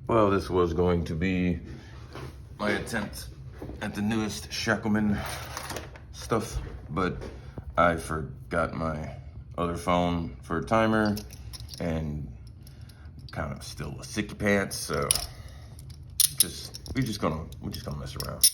Well, this was going to be my attempt at the newest shacklemen stuff, but I forgot my other phone for a timer and kind of still a sickie pants, so we're just gonna mess around.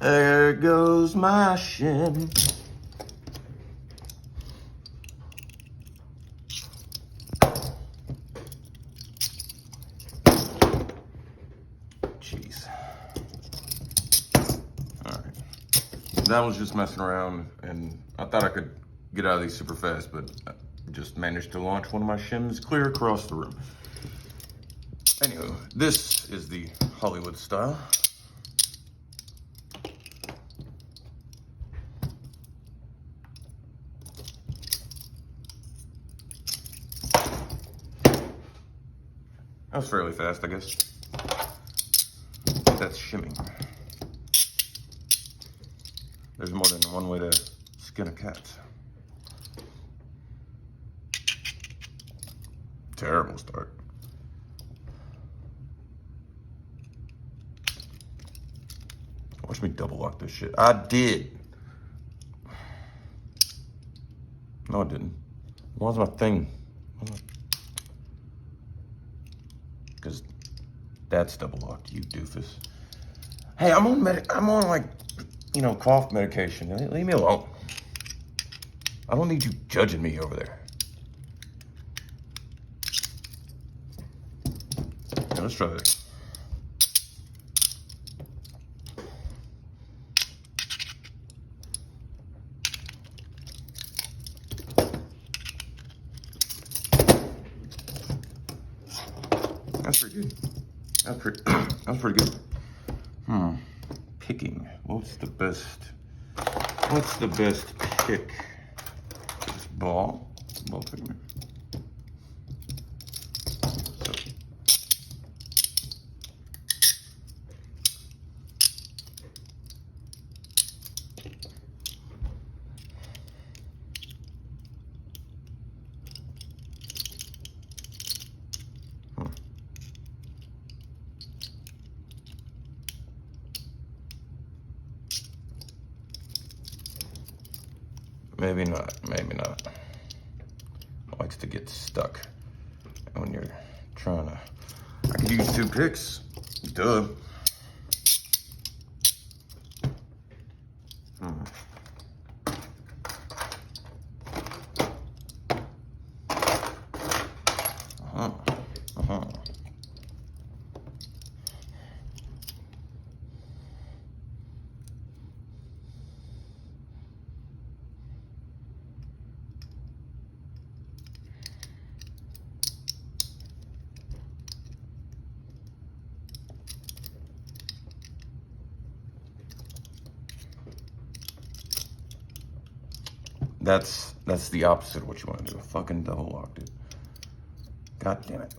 There goes my shin. Jeez. All right. That was just messing around, and I thought I could get out of these super fast, but I just managed to launch one of my shims clear across the room. Anywho, this is the Hollywood style. That was fairly fast, I guess. That's shimming. There's more than one way to skin a cat. Terrible start. Watch me double lock this shit. I did. No, I didn't. What was my thing? Because that's double locked, you doofus. Hey, I'm on like, you know, cough medication. Leave me alone. I don't need you judging me over there. Yeah, let's try this. That's pretty good. That's pretty good. Picking. What's the best pick? This ball picking. Maybe not, maybe not. Likes to get stuck when you're trying to. I could use 2 picks. Duh. That's the opposite of what you want to do. Fucking double lock, dude. God damn it.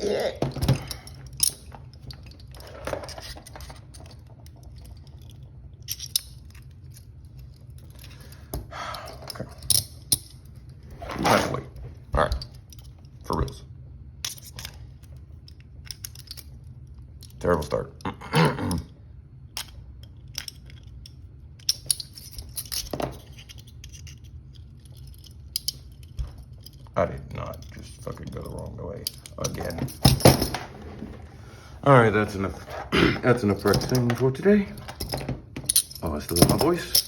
Yeah. Okay. You have to wait. All right. For reals. Terrible start. I did not just fucking go the wrong way again. All right, that's enough. That's enough practicing for today. Oh, I still got my voice.